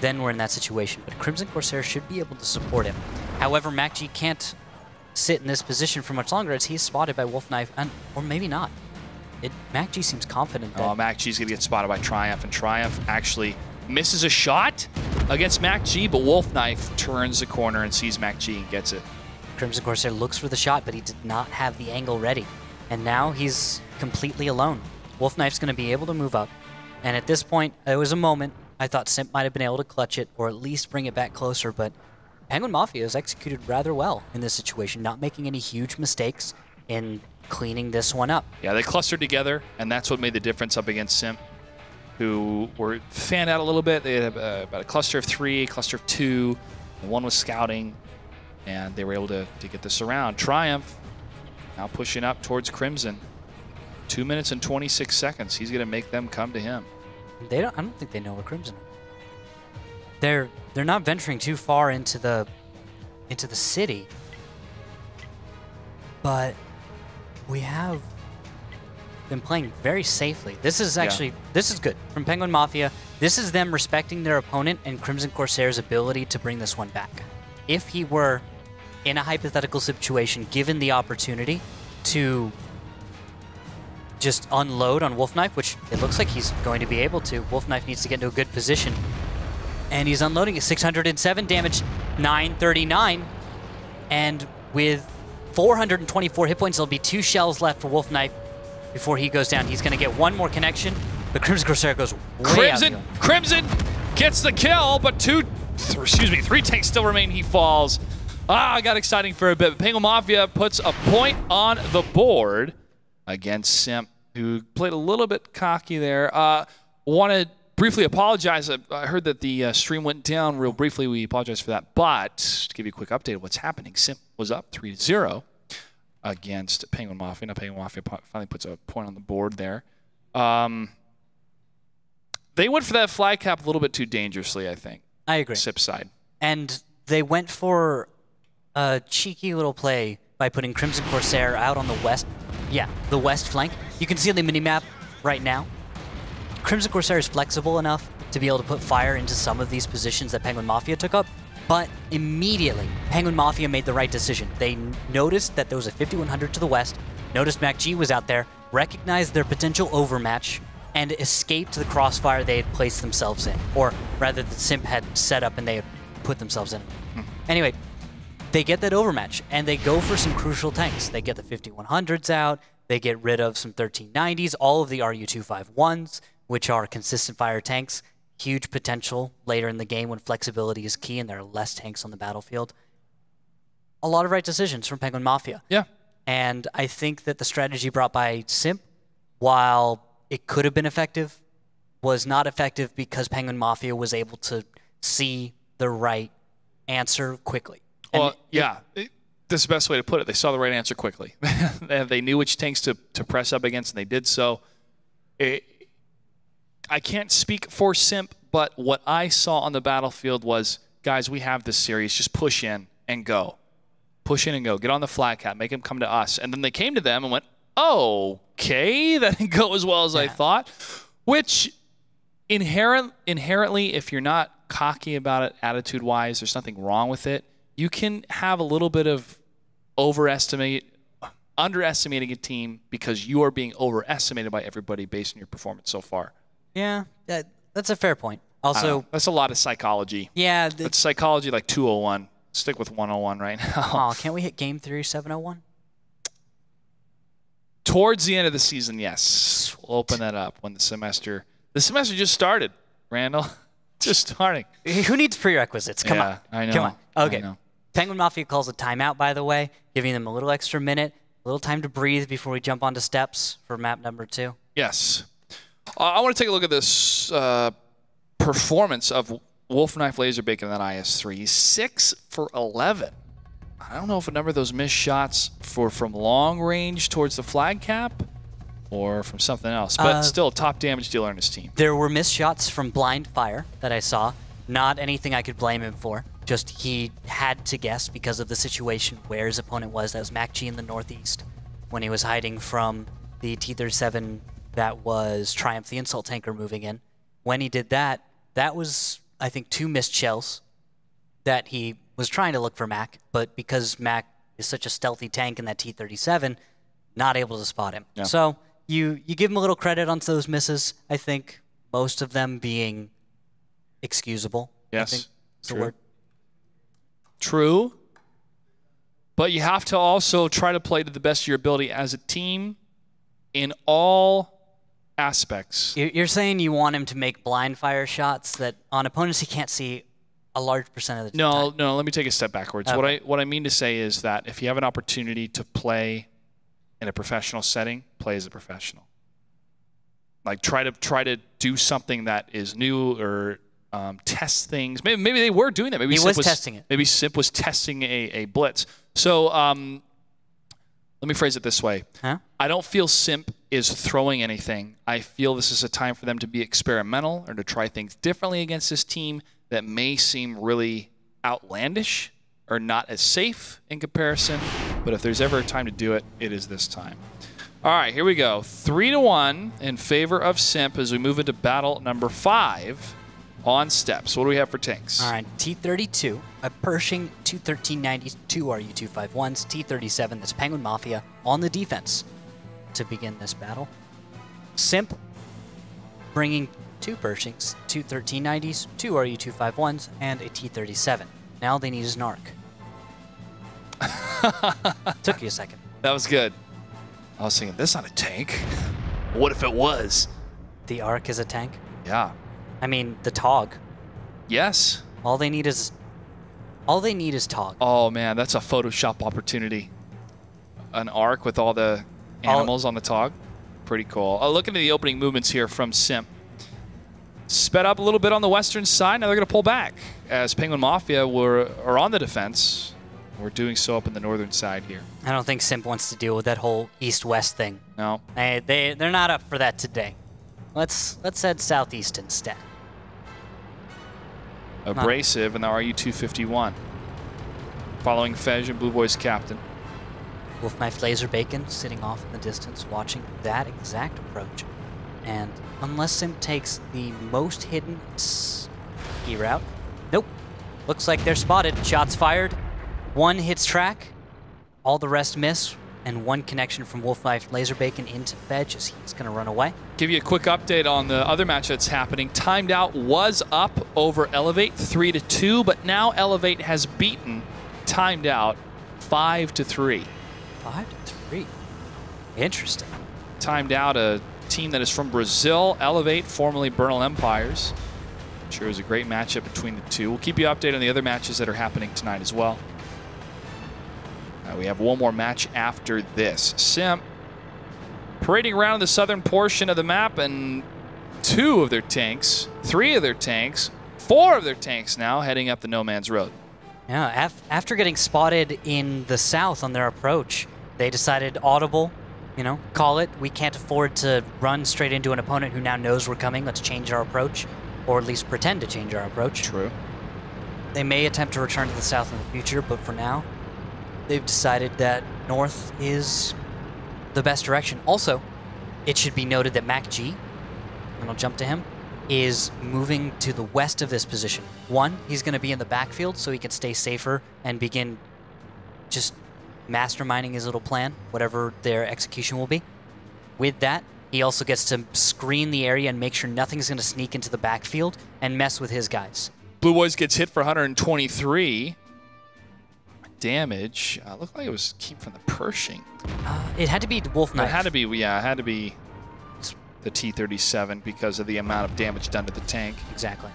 then we're in that situation. But Crimson Corsair should be able to support him. However, Mac G can't sit in this position for much longer as he's spotted by Wolf Knife, or maybe not. Mac G seems confident that... Oh, Mac G's going to get spotted by Triumph, and Triumph actually misses a shot against Mac G, but Wolf Knife turns the corner and sees Mac G and gets it. Crimson Corsair looks for the shot, but he did not have the angle ready. And now he's completely alone. Wolf Knife's going to be able to move up. And at this point, there was a moment I thought Simp might have been able to clutch it, or at least bring it back closer, but Penguin Mafia has executed rather well in this situation, not making any huge mistakes in cleaning this one up. Yeah, they clustered together, and that's what made the difference up against Simp, who were fanned out a little bit. They had about a cluster of 3, a cluster of 2, and one was scouting, and they were able to get this around. Triumph now pushing up towards Crimson. 2 minutes and 26 seconds. He's going to make them come to him. I don't think they know where Crimson is. They're not venturing too far into the city, but we have been playing very safely. This is actually this is good from Penguin Mafia. This is them respecting their opponent and Crimson Corsair's ability to bring this one back. If he were in a hypothetical situation, given the opportunity to just unload on Wolf Knife, which it looks like he's going to be able to. Wolf Knife needs to get into a good position. And he's unloading at 607 damage, 939. And with 424 hit points, there'll be 2 shells left for Wolf Knife before he goes down. He's going to get one more connection, but Crimson Corsair goes way out. Crimson gets the kill, but 3 tanks still remain. He falls. Got exciting for a bit. Penguin Mafia puts a point on the board against Simp, who played a little bit cocky there. Want to briefly apologize. I heard that the stream went down real briefly. We apologize for that. But to give you a quick update of what's happening, Simp was up 3-0 against Penguin Mafia. Now Penguin Mafia finally puts a point on the board there. They went for that flag cap a little bit too dangerously, I think. I agree. Simp's side. And they went for a cheeky little play by putting Crimson Corsair out on the west. Yeah, the west flank. You can see on the minimap right now, Crimson Corsair is flexible enough to be able to put fire into some of these positions that Penguin Mafia took up, but immediately, Penguin Mafia made the right decision. They noticed that there was a 5100 to the west, noticed Mac G was out there, recognized their potential overmatch, and escaped the crossfire they had placed themselves in, or rather the Simp had set up and they had put themselves in. Anyway, they get that overmatch, and they go for some crucial tanks. They get the 5100s out, they get rid of some 1390s, all of the RU-251s, which are consistent fire tanks. Huge potential later in the game when flexibility is key and there are less tanks on the battlefield. A lot of right decisions from Penguin Mafia. Yeah. And I think that the strategy brought by Simp, while it could have been effective, was not effective because Penguin Mafia was able to see the right answer quickly. Well, that's the best way to put it. They saw the right answer quickly. They knew which tanks to press up against, and they did so. I can't speak for Simp, but what I saw on the battlefield was, guys, we have this series. Just push in and go. Push in and go. Get on the flag cap. Make them come to us. And then they came to them and went, okay, that didn't go as well as I thought. Which inherently, if you're not cocky about it attitude-wise, there's nothing wrong with it. You can have a little bit of overestimate underestimating a team because you are being overestimated by everybody based on your performance so far. Yeah, that's a fair point. Also, that's a lot of psychology. Yeah. It's psychology like 201. Stick with 101 right now. Oh, can't we hit game 3 701? Towards the end of the season, yes. We'll open that up when the semester just started, Randall. Just starting. Who needs prerequisites? Come on. I know. Come on. Okay. I know. Penguin Mafia calls a timeout, by the way, giving them a little extra minute, a little time to breathe before we jump onto steps for map number 2. Yes. I want to take a look at this performance of Wolf Knife Laserbacon in that IS-3. He's 6 for 11. I don't know if a number of those missed shots from long range towards the flag cap or from something else, but still a top damage dealer on his team. There were missed shots from blind fire that I saw. Not anything I could blame him for. Just he had to guess because of the situation where his opponent was. That was MacG in the northeast when he was hiding from the T-37 that was Triumph the Insult Tanker moving in. When he did that, that was, I think, 2 missed shells that he was trying to look for Mac, but because Mac is such a stealthy tank in that T-37, not able to spot him. Yeah. So you give him a little credit on those misses, I think, most of them being excusable. Yes, I think is the true. word. True, but you have to also try to play to the best of your ability as a team in all aspects. You're saying you want him to make blind fire shots that on opponents he can't see a large percent of the time. No, let me take a step backwards. Okay. What I mean to say is that if you have an opportunity to play in a professional setting, play as a professional. Like try to do something that is new or test things. Maybe they were doing that. Maybe Simp was testing it. Maybe Simp was testing a blitz. So let me phrase it this way. Huh? I don't feel Simp is throwing anything. I feel this is a time for them to be experimental or to try things differently against this team that may seem really outlandish or not as safe in comparison. But if there's ever a time to do it, it is this time. All right, here we go. 3-1 in favor of Simp as we move into battle number 5 on steps. What do we have for tanks? All right, T-32, a Pershing 21390s, 2 RU-251s, T-37, that's Penguin Mafia, on the defense to begin this battle. Simp bringing 2 Pershings, 2 1390s, 2 RU-251s, and a T-37. Now they need his narc. Took you a second. That was good. I was thinking, that's not a tank. What if it was? The ARC is a tank? Yeah. I mean, the TOG. Yes. All they need is TOG. Oh, man, that's a Photoshop opportunity. An arc with all the animals on the TOG. Pretty cool. Looking at the opening movements here from Simp. Sped up a little bit on the western side. Now they're going to pull back as Penguin Mafia are on the defense. We're doing so up in the northern side here. I don't think Simp wants to deal with that whole east-west thing. No. They're not up for that today. Let's head southeast instead. Abrasive in the RU-251. Following Fej and Blue Boy's captain. Wolf Knife Laserbacon sitting off in the distance watching that exact approach. And unless Simp takes the most hidden ski route, nope. Looks like they're spotted. Shots fired. 1 hits track. All the rest miss. And 1 connection from Wolf Knife Laserbacon into Fej as he's going to run away. Give you a quick update on the other match that's happening. Timed Out was up over Elevate 3-2, but now Elevate has beaten Timed Out 5-3. 5-3. Interesting. Timed Out, a team that is from Brazil. Elevate, formerly Bernal Empires. Sure is a great matchup between the two. We'll keep you updated on the other matches that are happening tonight as well. We have one more match after this. Simp parading around the southern portion of the map, and 2 of their tanks, 3 of their tanks, 4 of their tanks now heading up the No Man's Road. Yeah, after getting spotted in the south on their approach, they decided audible, call it. We can't afford to run straight into an opponent who now knows we're coming. Let's change our approach, or at least pretend to change our approach. True. They may attempt to return to the south in the future, but for now, they've decided that north is the best direction. Also, it should be noted that MacG, and I'll jump to him, is moving to the west of this position. 1, he's going to be in the backfield so he can stay safer and begin just masterminding his little plan, whatever their execution will be. With that, he also gets to screen the area and make sure nothing's going to sneak into the backfield and mess with his guys. Blue Boys gets hit for 123 damage. Looked like it was came from the Pershing. It had to be Wolf Knife. It had to be, yeah, it had to be the T-37 because of the amount of damage done to the tank. Exactly.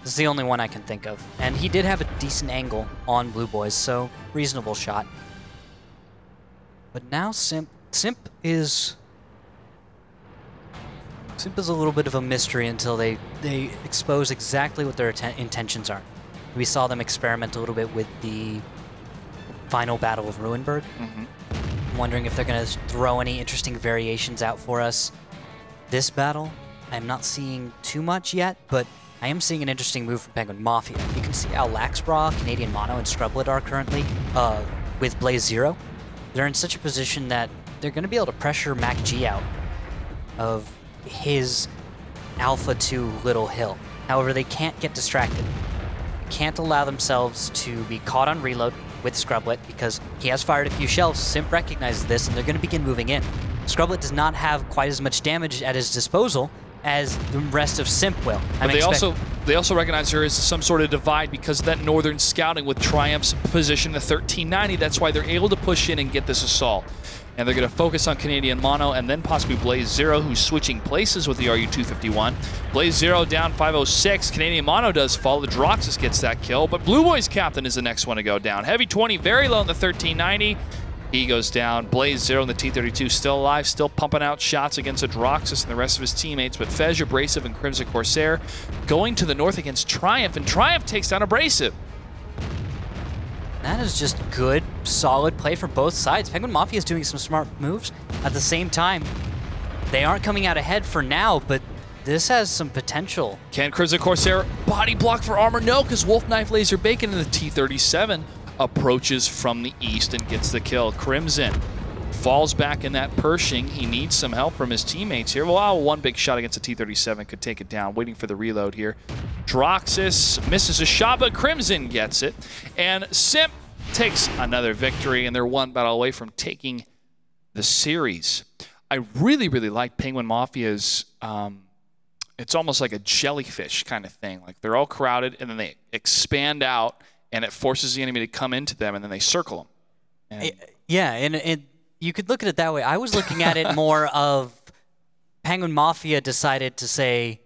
This is the only one I can think of. And he did have a decent angle on Blue Boys, so reasonable shot. But now Simp is a little bit of a mystery until they expose exactly what their intentions are. We saw them experiment a little bit with the final Battle of Ruinberg. I'm wondering if they're going to throw any interesting variations out for us. This battle, I'm not seeing too much yet, but I am seeing an interesting move from Penguin Mafia. You can see how Laxbra, Canadian Mono, and Scrublet are currently with Blaze Zero. They're in such a position that they're going to be able to pressure Mac G out of his Alpha 2 Little Hill. However, they can't get distracted. They can't allow themselves to be caught on reload with Scrublet because he has fired a few shells. Simp recognizes this, and they're going to begin moving in. Scrublet does not have quite as much damage at his disposal as the rest of Simp will. But they also recognize there is some sort of divide because of that northern scouting with Triumph's position at 1390. That's why they're able to push in and get this assault. And they're going to focus on Canadian Mono and then possibly Blaze Zero, who's switching places with the RU-251. Blaze Zero down 506. Canadian Mono does fall. The Droxus gets that kill, but Blue Boys Captain is the next one to go down. Heavy 20, very low in the 1390. He goes down. Blaze Zero in the T-32 still alive, still pumping out shots against a Droxus and the rest of his teammates, but Fez, Abrasive, and Crimson Corsair going to the north against Triumph, and Triumph takes down Abrasive. That is just good, solid play for both sides. Penguin Mafia is doing some smart moves. At the same time, they aren't coming out ahead for now, but this has some potential. Can Crimson Corsair body block for armor? No, because Wolf Knife Laser Bacon in the T-37 approaches from the east and gets the kill. Crimson falls back in that Pershing. He needs some help from his teammates here. Well, one big shot against the T-37 could take it down. Waiting for the reload here. Droxus misses a shot, but Crimson gets it. And Simp takes another victory, and they're one battle away from taking the series. I really, really like Penguin Mafia's, it's almost like a jellyfish kind of thing. Like they're all crowded, and then they expand out, and it forces the enemy to come into them, and then they circle them. And yeah, and you could look at it that way. I was looking at it more of Penguin Mafia decided to say,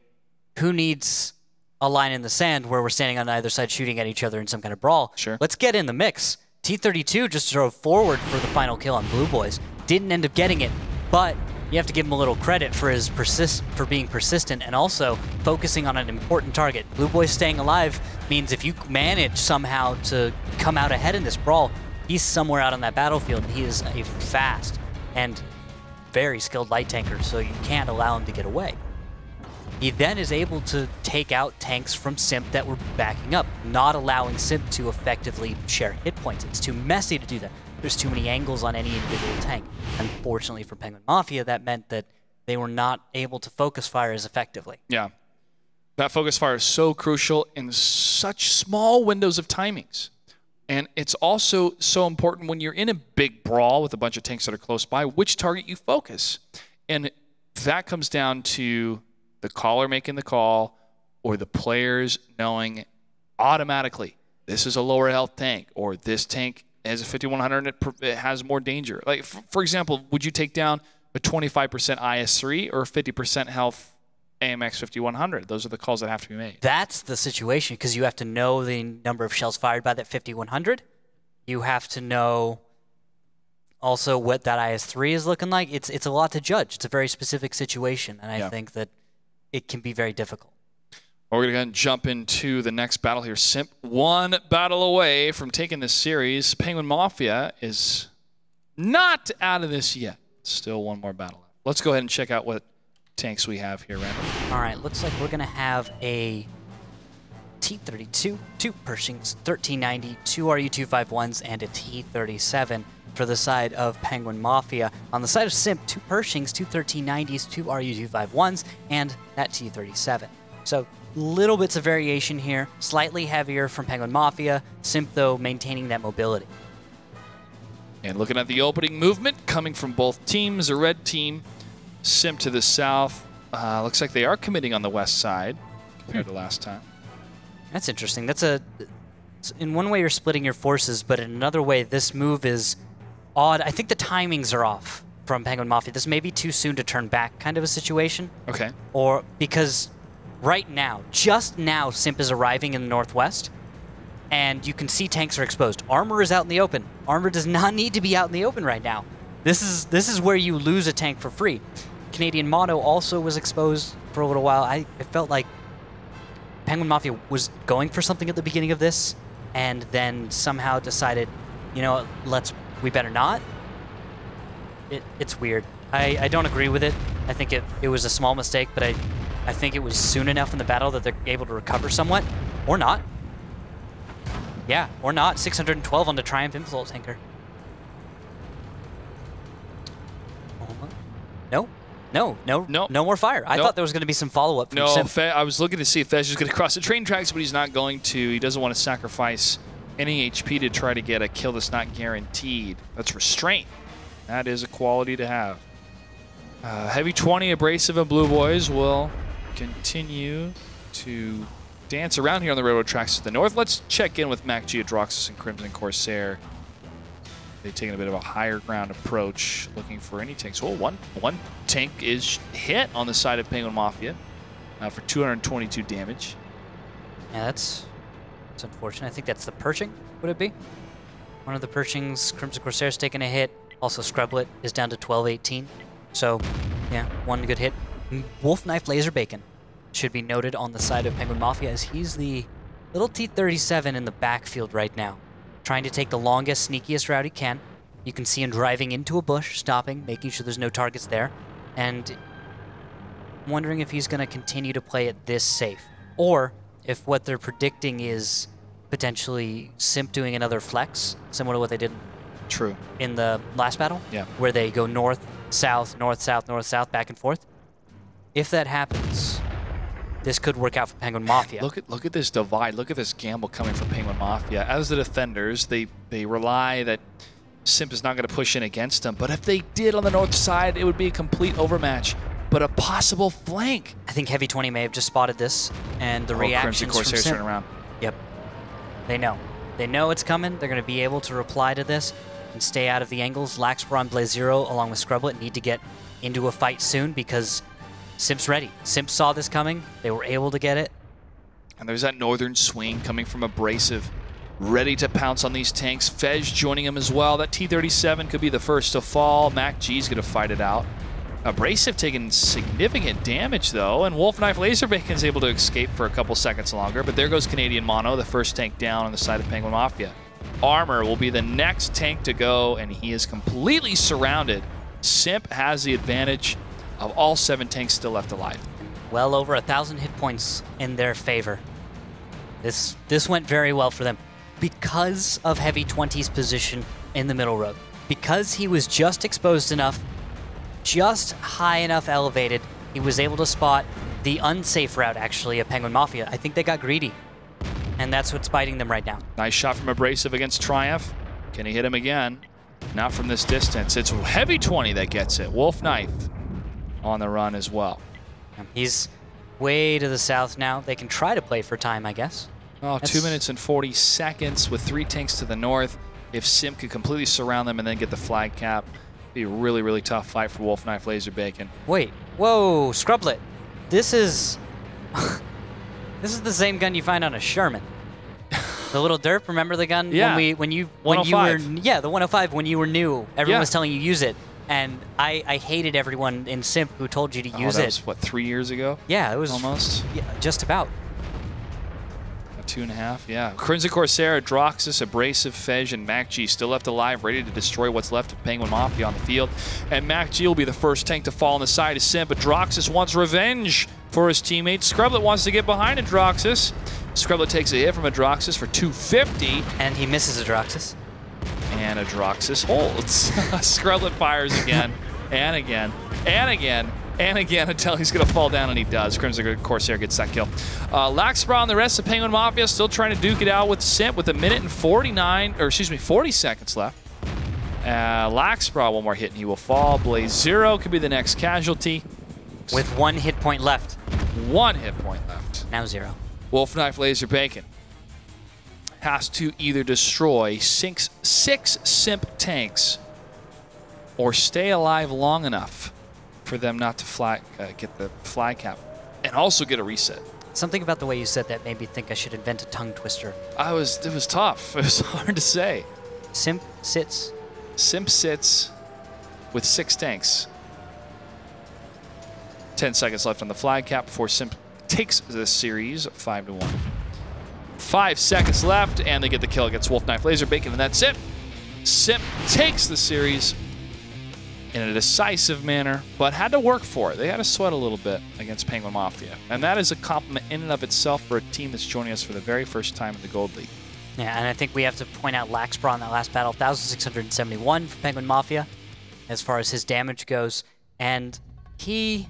who needs a line in the sand where we're standing on either side shooting at each other in some kind of brawl? Sure. Let's get in the mix. T-32 just drove forward for the final kill on Blue Boys. Didn't end up getting it, but you have to give him a little credit for his being persistent and also focusing on an important target. Blue Boys staying alive means if you manage somehow to come out ahead in this brawl, he's somewhere out on that battlefield, and he is a fast and very skilled light tanker, so you can't allow him to get away. He then is able to take out tanks from Simp that were backing up, not allowing Simp to effectively share hit points. It's too messy to do that. There's too many angles on any individual tank. Unfortunately for Penguin Mafia, that meant that they were not able to focus fire as effectively. yeah, that focus fire is so crucial in such small windows of timings. And it's also so important when you're in a big brawl with a bunch of tanks that are close by, which target you focus. And that comes down to the caller making the call or the players knowing automatically this is a lower health tank or this tank has a 5100 and it has more danger. Like, for example, would you take down a 25% IS-3 or a 50% health AMX 5100? Those are the calls that have to be made. That's the situation, because you have to know the number of shells fired by that 5100. You have to know also what that IS-3 is looking like. It's a lot to judge. It's a very specific situation, and I think that it can be very difficult. We're going to go ahead and jump into the next battle here. Simp one battle away from taking this series. Penguin Mafia is not out of this yet. Still one more battle left. Let's go ahead and check out what tanks we have here, Randall. All right, looks like we're going to have a T-32, 2 Pershings, 1390, 2 RU-251s, and a T-37 for the side of Penguin Mafia. On the side of Simp, 2 Pershings, 2 1390s, 2 RU-251s, and that T-37. So little bits of variation here, slightly heavier from Penguin Mafia. Simp, though, maintaining that mobility. And looking at the opening movement coming from both teams, a red team, Simp to the south. Looks like they are committing on the west side compared to last time. That's interesting. In one way you're splitting your forces, but in another way this move is odd. I think the timings are off from Penguin Mafia. This may be too soon to turn back kind of a situation. Okay. Or because right now, just now, Simp is arriving in the northwest, and you can see tanks are exposed. Armor is out in the open. Armor does not need to be out in the open right now. This is where you lose a tank for free. Canadian Mono also was exposed for a little while. I felt like Penguin Mafia was going for something at the beginning of this, and then somehow decided, you know, we better not. It's weird. I don't agree with it. I think it was a small mistake, but I think it was soon enough in the battle that they're able to recover somewhat, or not. Yeah, or not. 612 on the Triumph Impulse tanker. No more fire. I thought there was going to be some follow-up from Simp. I was looking to see if Fez was going to cross the train tracks, but he's not going to. He doesn't want to sacrifice any HP to try to get a kill that's not guaranteed. That's restraint. That is a quality to have. Heavy 20, Abrasive, and Blue Boys will continue to dance around here on the railroad tracks to the north. Let's check in with Mac G, Adroxus, and Crimson Corsair. They've taken a bit of a higher ground approach, looking for any tanks. Oh, one tank is hit on the side of Penguin Mafia for 222 damage. Yeah, that's unfortunate. I think that's the Pershing, would it be? One of the Pershings, Crimson Corsair's taking a hit. Also, Scrublet is down to 1218. So, yeah, one good hit. Wolf Knife Laser Bacon should be noted on the side of Penguin Mafia, as he's the little T-37 in the backfield right now, trying to take the longest, sneakiest route he can. You can see him driving into a bush, stopping, making sure there's no targets there, and I'm wondering if he's going to continue to play it this safe, or if what they're predicting is potentially Simp doing another flex, similar to what they did in the last battle, where they go north, south, north, south, north, south, back and forth. If that happens, this could work out for Penguin Mafia. Look at this divide. Look at this gamble coming from Penguin Mafia. As the defenders, they rely that Simp is not going to push in against them. But if they did on the north side, it would be a complete overmatch. But a possible flank. I think Heavy 20 may have just spotted this, and the reactions from Simp. Turning around. Yep. They know. They know it's coming. They're going to be able to reply to this and stay out of the angles. Laxbra and Blaze Zero, along with Scrublet, need to get into a fight soon because Simp's ready. Simp saw this coming. They were able to get it. And there's that northern swing coming from Abrasive, ready to pounce on these tanks. Fez joining him as well. That T-37 could be the first to fall. Mac G's going to fight it out. Abrasive taking significant damage, though, and Wolf Knife Laser Bacon's able to escape for a couple seconds longer. But there goes Canadian Mono, the first tank down on the side of Penguin Mafia. Armor will be the next tank to go, and he is completely surrounded. Simp has the advantage of all 7 tanks still left alive. Well over 1,000 hit points in their favor. This went very well for them because of Heavy 20's position in the middle road. Because he was just exposed enough, just high enough elevated, he was able to spot the unsafe route, actually, of Penguin Mafia. I think they got greedy, and that's what's biting them right now. Nice shot from Abrasive against Triumph. Can he hit him again? Not from this distance. It's Heavy 20 that gets it. Wolf Knife on the run as well. He's way to the south now. They can try to play for time, I guess. Oh, 2 minutes and 40 seconds with 3 tanks to the north. If Simp could completely surround them and then get the flag cap, it'd be a really, really tough fight for Wolf Knife Laser Bacon. Wait, whoa, Scrublet. This is this is the same gun you find on a Sherman. The little derp, remember the gun? Yeah. When you were, yeah, the 105 when you were new. Everyone was telling you use it. And I hated everyone in Simp who told you to use it. That was, what, 3 years ago? Yeah, it was almost. Yeah, just about. 2.5, yeah. Crimson Corsair, Adroxus, Abrasive, Fez, and Mac G still left alive, ready to destroy what's left of Penguin Mafia on the field. And Mac G will be the first tank to fall on the side of Simp. Adroxus wants revenge for his teammate. Scrublet wants to get behind Adroxus. Scrublet takes a hit from Adroxus for 250. And he misses Adroxus. And Adroxus holds. Scrublet fires again, and again, and again, and again until he's going to fall down, and he does. Crimson Corsair gets that kill. Laxbra and the rest of Penguin Mafia still trying to duke it out with Simp with 1 minute and 40 seconds left. Laxbra, one more hit and he will fall. Blaze Zero could be the next casualty. With 1 hit point left. 1 hit point left. Now 0. Wolf Knife Laser Bacon has to either destroy six Simp tanks or stay alive long enough for them not to get the flag cap and also get a reset. Something about the way you said that made me think I should invent a tongue twister. It was tough. It was hard to say. Simp sits. Simp sits with 6 tanks. 10 seconds left on the flag cap before Simp takes this series 5-1. 5 seconds left, and they get the kill against Wolf Knife Laser Bacon, and that's it. Simp takes the series in a decisive manner, but had to work for it. They had to sweat a little bit against Penguin Mafia, and that is a compliment in and of itself for a team that's joining us for the very first time in the Gold League. Yeah, and I think we have to point out Laxbra in that last battle, 1,671 for Penguin Mafia, as far as his damage goes, and he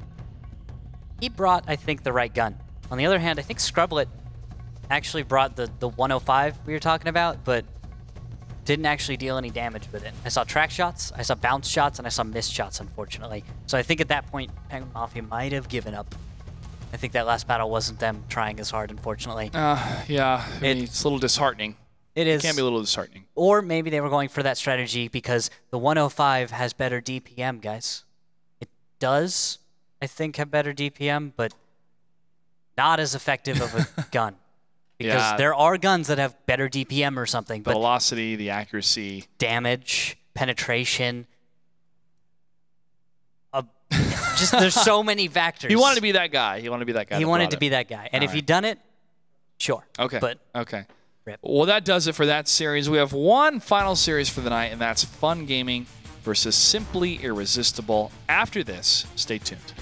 brought, I think, the right gun. On the other hand, I think Scrublet actually brought the 105 we were talking about, but didn't actually deal any damage with it. I saw track shots, I saw bounce shots, and I saw missed shots, unfortunately. So I think at that point, Penguin Mafia might have given up. I think that last battle wasn't them trying as hard, unfortunately. Yeah, I mean, it's a little disheartening. It is. It can be a little disheartening. Or maybe they were going for that strategy because the 105 has better DPM, guys. It does, I think, have better DPM, but not as effective of a gun. Because there are guns that have better DPM or something. The velocity, the accuracy. Damage, penetration. Just there's so many factors. He wanted to be that guy. He wanted to be that guy. He wanted to be that guy. And if he'd done it, sure. Okay. But okay. Rip. Well, that does it for that series. We have one final series for the night, and that's Fun Gaming versus Simply Irresistible. After this, stay tuned.